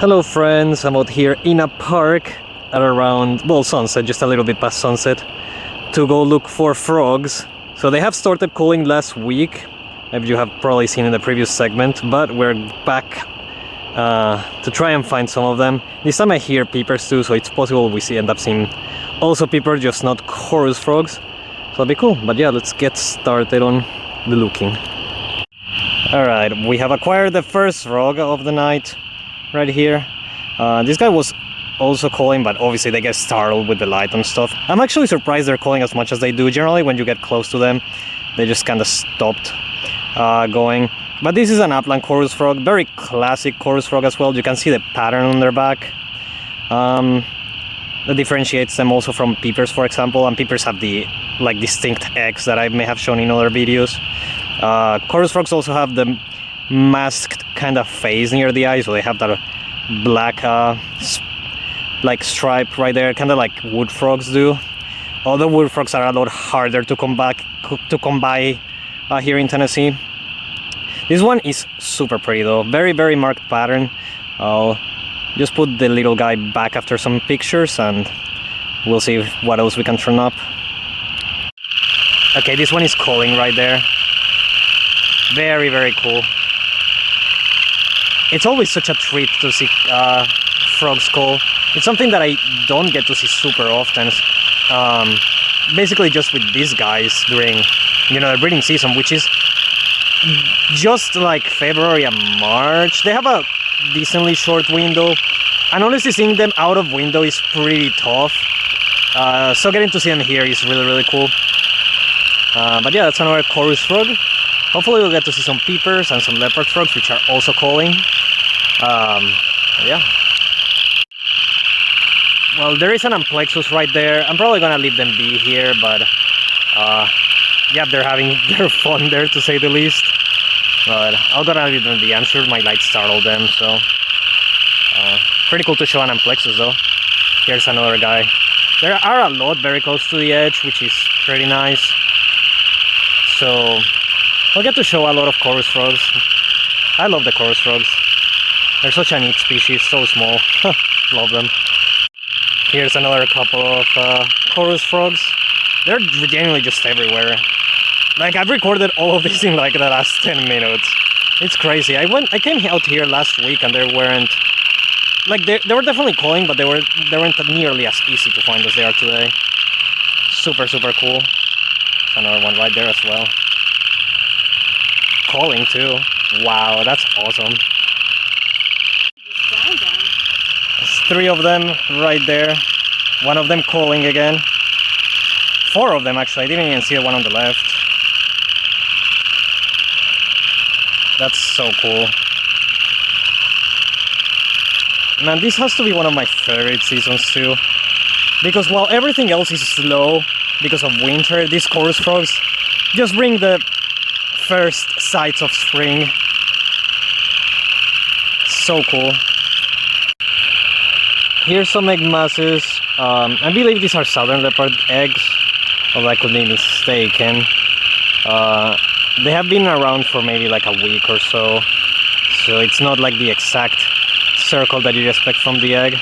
Hello friends, I'm out here in a park at around, well, sunset, just a little bit past sunset, to go look for frogs. So they have started calling last week, as you have probably seen in the previous segment, but we're back to try and find some of them. This time I hear peepers too, so it's possible we end up seeing also peepers, just not chorus frogs. So that'll be cool, but yeah, let's get started on the looking. Alright, we have acquired the first frog of the night. Right here. This guy was also calling, but obviously they get startled with the light and stuff. I'm actually surprised they're calling as much as they do. Generally when you get close to them, they just kind of stopped going. But this is an Upland Chorus Frog, very classic chorus frog as well. You can see the pattern on their back. That differentiates them also from peepers, for example. And peepers have the distinct eggs that I may have shown in other videos. Chorus frogs also have the masked kind of face near the eye, so they have that black stripe right there, kind of like wood frogs do. Although wood frogs are a lot harder to come by here in Tennessee. This one is super pretty though, very marked pattern. I'll just put the little guy back after some pictures and we'll see what else we can turn up. Okay, this one is calling right there. Very cool. It's always such a treat to see frogs call. It's something that I don't get to see super often. Basically just with these guys during, the breeding season, which is just like February and March. They have a decently short window, and honestly seeing them out of window is pretty tough. So getting to see them here is really cool. But yeah, that's another chorus frog. Hopefully we'll get to see some peepers and some leopard frogs, which are also calling. Yeah. Well, there is an amplexus right there. I'm probably gonna leave them be here, but yeah, they're having their fun there, to say the least. But I'm gonna leave them be. I'm sure my light startled them, so pretty cool to show an amplexus though. Here's another guy. There are a lot very close to the edge, which is pretty nice. So I'll get to show a lot of chorus frogs. I love the chorus frogs. They're such a neat species, so small. Love them. Here's another couple of chorus frogs. They're genuinely just everywhere. I've recorded all of these in the last 10 minutes. It's crazy. I came out here last week and they weren't... they were definitely calling, but they weren't nearly as easy to find as they are today. Super cool. There's another one right there as well. Calling too. Wow, that's awesome. There's 3 of them right there. One of them calling again. 4 of them actually. I didn't even see the one on the left. That's so cool. Man, this has to be one of my favorite seasons too. Because while everything else is slow because of winter, these chorus frogs just bring the first sights of spring. So cool. Here's some egg masses. I believe these are southern leopard eggs, although I could be mistaken. They have been around for maybe a week or so, so it's not the exact circle that you expect from the egg,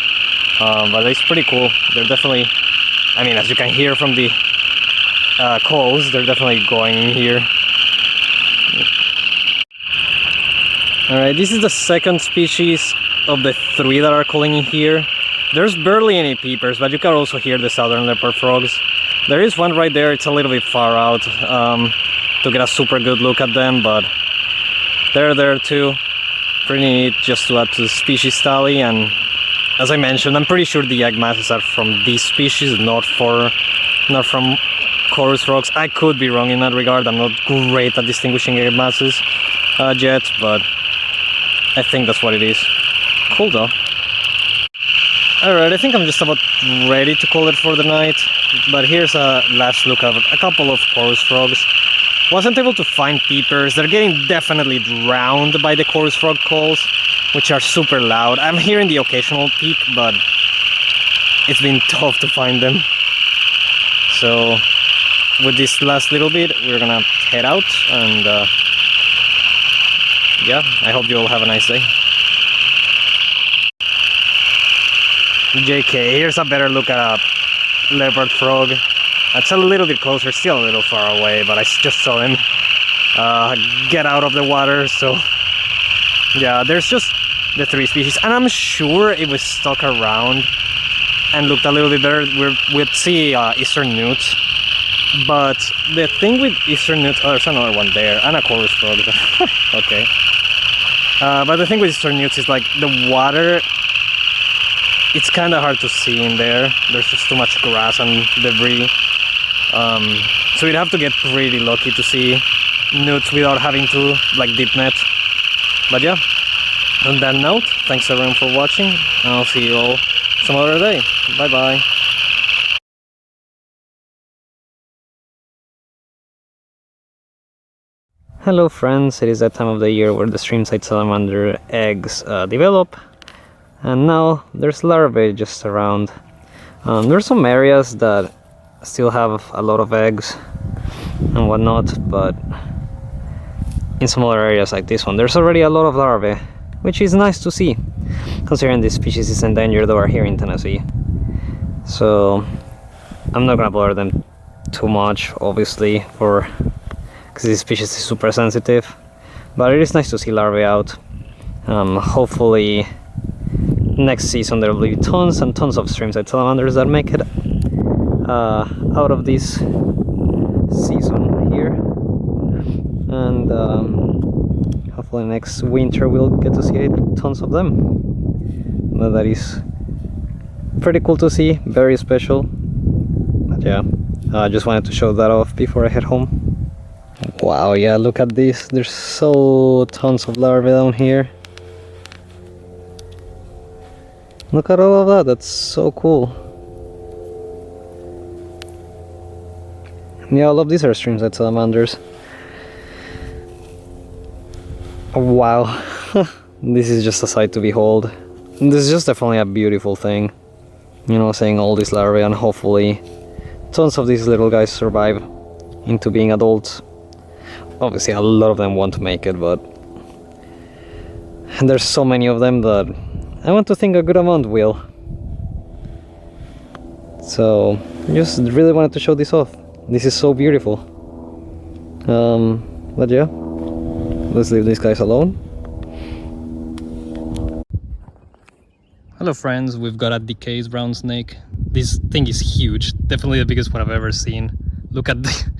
but it's pretty cool. They're definitely, as you can hear from the calls, they're definitely going in here. Alright, this is the second species of the 3 that are calling in here. There's barely any peepers, but you can also hear the southern leopard frogs. There is one right there. It's a little bit far out to get a super good look at them, but they're there too. Pretty neat just to add to the species tally. And as I mentioned, I'm pretty sure the egg masses are from this species, not from chorus frogs. I could be wrong in that regard. I'm not great at distinguishing egg masses yet, but I think that's what it is. Cool though. Alright, I think I'm just about ready to call it for the night, but here's a last look at a couple of chorus frogs. Wasn't able to find peepers. They're getting definitely drowned by the chorus frog calls, which are super loud. I'm hearing the occasional peep, but it's been tough to find them. So with this last little bit, we're gonna head out and yeah, I hope you all have a nice day. JK, here's a better look at a leopard frog. It's a little bit closer, still a little far away, but I just saw him get out of the water, so yeah, there's just the 3 species, and I'm sure if we stuck around and looked a little bit better, we'd see eastern newts. But the thing with eastern newts, oh, there's another one there, and a chorus frog. Okay. But the thing with eastern newts is like the water, it's kind of hard to see in there. There's just too much grass and debris. So you'd have to get pretty lucky to see newts without having to like deep net. But yeah, on that note, thanks everyone for watching, and I'll see you all some other day. Bye bye. Hello friends, it is that time of the year where the streamside salamander eggs develop, and now there's larvae just around. There's some areas that still have a lot of eggs and whatnot, but in smaller areas like this one there's already a lot of larvae, which is nice to see considering this species is endangered over here in Tennessee. So I'm not gonna bother them too much, obviously, because this species is super sensitive, but it is nice to see larvae out. Hopefully next season there will be tons and tons of streamside salamanders that make it out of this season here, and hopefully next winter we'll get to see tons of them. But that is pretty cool to see, very special. But yeah, I just wanted to show that off before I head home. Wow, yeah, look at this. There's so tons of larvae down here. Look at all of that, that's so cool. Yeah, all of these are streamside salamanders. Wow, this is just a sight to behold. This is just definitely a beautiful thing. You know, seeing all these larvae, and hopefully tons of these little guys survive into being adults. Obviously a lot of them won't make it, but there's so many of them that I want to think a good amount will. So just really wanted to show this off. This is so beautiful. But yeah, let's leave these guys alone. Hello friends, we've got a decayed brown snake. This thing is huge, definitely the biggest one I've ever seen. Look at the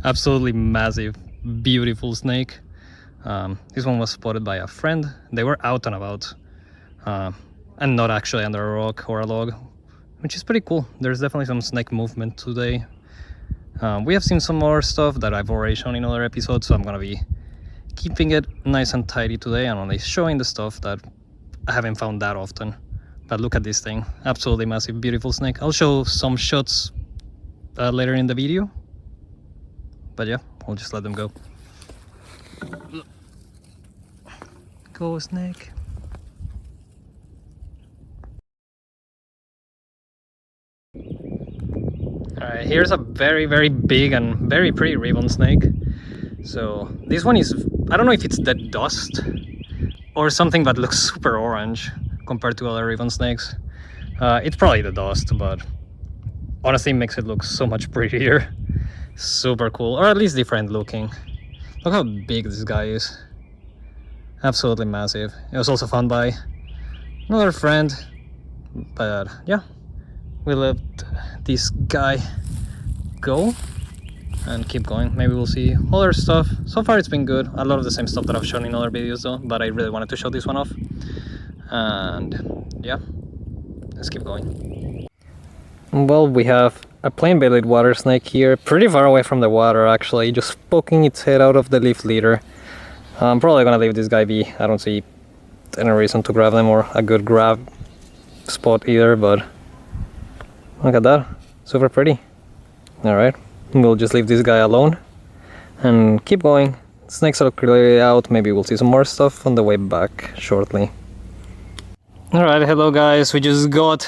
absolutely massive, beautiful snake. This one was spotted by a friend. They were out and about, and not actually under a rock or a log, which is pretty cool. There's definitely some snake movement today. We have seen some more stuff that I've already shown in other episodes, so I'm gonna be keeping it nice and tidy today and only showing the stuff that I haven't found that often. But look at this thing, absolutely massive, beautiful snake. I'll show some shots later in the video, but yeah, we'll just let them go. Go snake. Alright, here's a very big and very pretty ribbon snake. So this one is, I don't know if it's the dust or something, but looks super orange compared to other ribbon snakes. It's probably the dust, but honestly it makes it look so much prettier. Super cool, or at least different looking. Look how big this guy is. Absolutely massive. It was also found by another friend, but yeah, we let this guy go and keep going. Maybe we'll see other stuff. So far it's been good. A lot of the same stuff that I've shown in other videos though, but I really wanted to show this one off. And yeah, let's keep going. Well, we have a plain-bellied water snake here, pretty far away from the water actually, just poking its head out of the leaf litter. I'm probably gonna leave this guy be. I don't see any reason to grab them or a good grab spot either, but look at that, super pretty. Alright, we'll just leave this guy alone and keep going. Snakes are clearly out, maybe we'll see some more stuff on the way back shortly. Alright, hello guys, we just got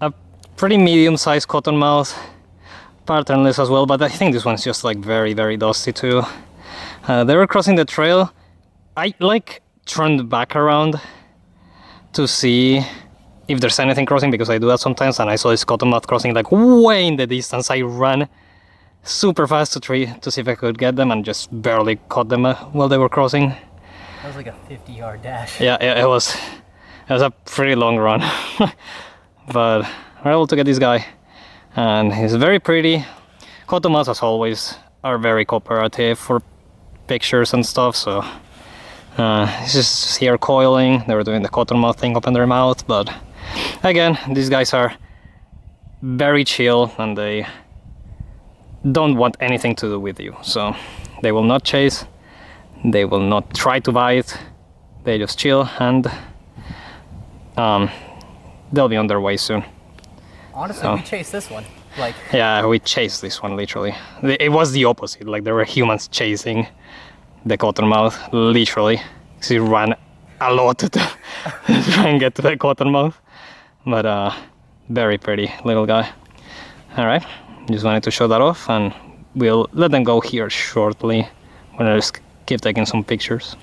a pretty medium-sized cottonmouth, patternless as well, but I think this one's just like very dusty too. They were crossing the trail. I like turned back around to see if there's anything crossing, because I do that sometimes, and I saw this cottonmouth crossing like way in the distance. I ran super fast to see if I could get them, and just barely caught them while they were crossing. That was like a 50-yard dash. Yeah, it was a pretty long run. But we're able to get this guy, and he's very pretty. Cottonmouths, as always, are very cooperative for pictures and stuff, so he's just here coiling. They were doing the cottonmouth thing, open their mouth, but again, these guys are very chill, and they don't want anything to do with you, so they will not chase, they will not try to bite, they just chill, and they'll be on their way soon. Honestly, we chased this one. Like, yeah, we chased this one, literally. It was the opposite, like there were humans chasing the cottonmouth, literally. He ran a lot to try and get to the cottonmouth. But very pretty little guy. Alright, just wanted to show that off, and we'll let them go here shortly when I just keep taking some pictures.